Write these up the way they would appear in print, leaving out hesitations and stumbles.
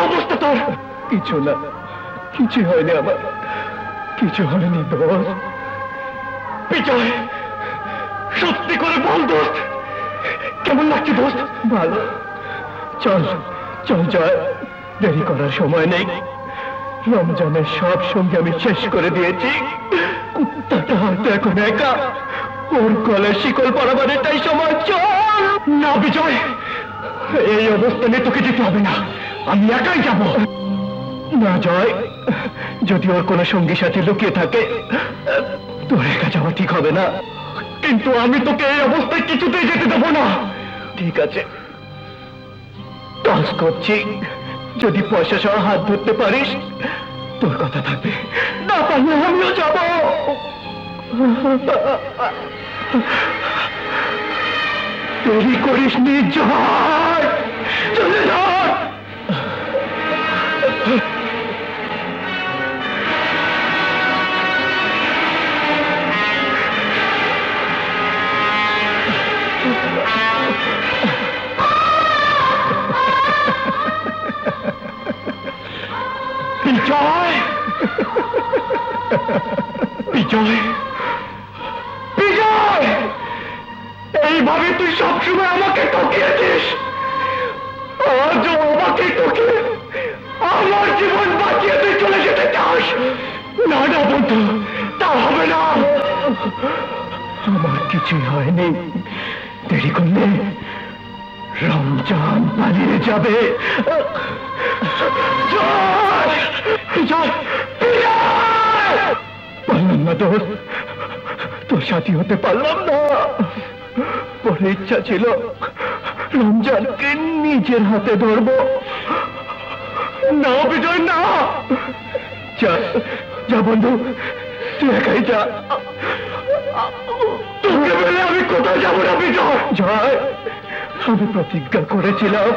অবস্থা তোর? কিছু না, কিছু হয়নি আমার, কিছু হয়নি দোস্ত। বিজয়, সত্যি করে বল দোস্ত, কেমন লাগছে দোস্ত? ভালো। চল চল জয়, দেরি করার সময় নেই। রমজানের সব সঙ্গে আমি শেষ করে দিয়েছি। কুত্তাটা হয়তো এখন একা, ওর গলায় শিকল পরাবার এটাই সময়। চল না বিজয়, এই অবস্থা নিয়ে তোকে যেতে হবে না, আমি একাই যাব। না জয়, যদি ওর কোনো সঙ্গী সাথে লুকিয়ে থাকে তোর একা যাওয়া ঠিক হবে না, কিন্তু আমি তোকে এই অবস্থায় কিছুতেই যেতে দেবো না। ঠিক আছে, টস করছি, যদি পয়সা সহ হাত ধরতে পারিস তোর কথা থাকবে, না পারলে আমিও যাব। দেরি করিস নি জয়, চলে যা। বিজয়, বিজয়, বিজয়, এইভাবে তুই সবসময় আমাকে ঠকিয়েছিস, আজও আমাকে ঠকিয়ে আমার জীবন বাঁচিয়ে তুই চলে যেতে চাস? না না বন্ধু, তা হবে না। আমার কিছুই হয়নি, দেরি করলে রমজান পালিয়ে যাবে। পারলাম না দোস্ত, তোর সাথী হতে পারলাম না। পরে ইচ্ছা ছিল রমজানকে নিজের হাতে ধরবো। না বিজয় না, যা যা বন্ধু, তুই একাই যা, তোকে বলে আমি কোথাও যাবো না বিজয়। জয়, আমি প্রতিজ্ঞা করেছিলাম,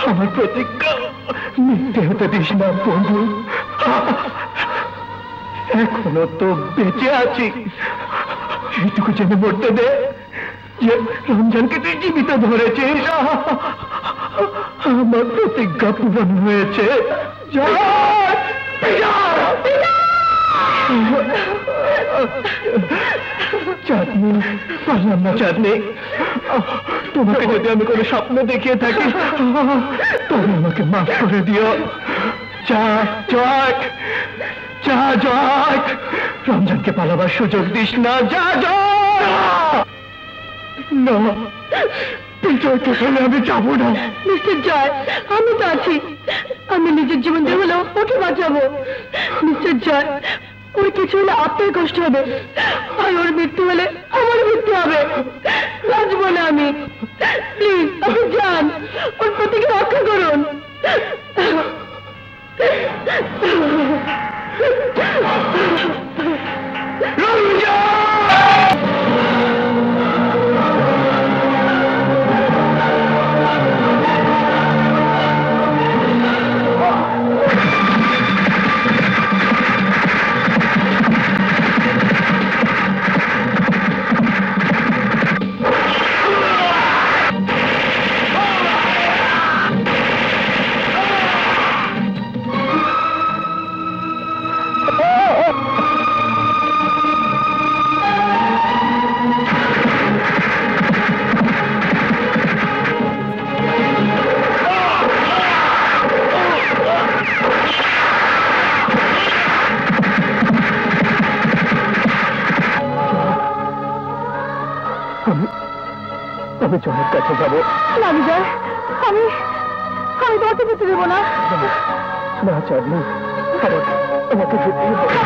আমার প্রতিজ্ঞা মিথ্যে হতে দিস না বন্ধু। এখনো তো বেঁচে আছি, এইটুকু জেনে মরতে দে যে রমজানকে তুই জীবিত ধরেছিস। আমার প্রতিজ্ঞা পূরণ হয়েছে। চাঁদনি, পারলাম না চাঁদনি, তোমাকে যদি আমি কোনো স্বপ্ন দেখিয়ে থাকি তবে আমাকে মাফ করে দিও। যা জয়, যা জয়, রমজানকে পালাবার সুযোগ দিস না। যা জয়, না বিজয়কে ফেলে আমি যাবো না। মিস্টার জয়, আমি তো আছি, আমি নিজের জীবন দিয়ে হলেও ওকে বাঁচাবো। মিস্টার জয়, ওর কিছু হলে আপনার কষ্ট হবে, আর ওর মৃত্যু হলে আমার মৃত্যু হবে। বাঁচবো না আমি, প্লিজ আপনি যান, ওর প্রতিকে রক্ষা করুন। আমি জয়ের কাছে যাবো না বিজয়, আমি তোমাকে যেতে দেবো না। না চাঁদনি, আমাকে যেতেই হবে।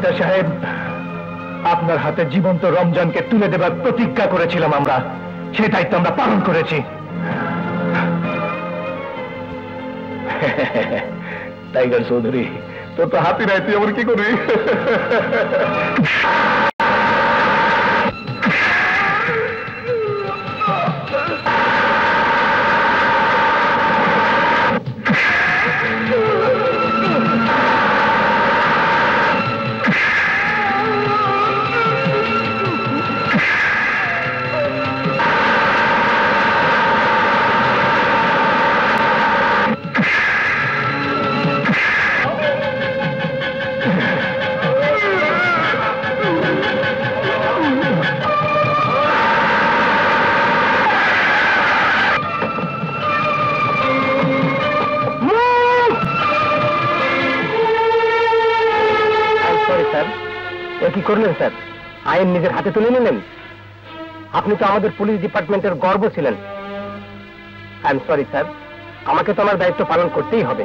জমিদার সাহেব, আপনার হাতে জীবন্ত রমজানকে তুলে দেবার প্রতিজ্ঞা করেছিলাম আমরা, সেই দায়িত্ব আমরা পালন করেছি। টাইগার চৌধুরী, তোর তো হাতি নাই, তুই আবার কি করবি? কি করলেন স্যার? আইন নিজের হাতে তুলে নিলেন। আপনি তো আমাদের পুলিশ ডিপার্টমেন্টের গর্ব ছিলেন। আই এম সরি স্যার, আমাকে তো আমার দায়িত্ব পালন করতেই হবে।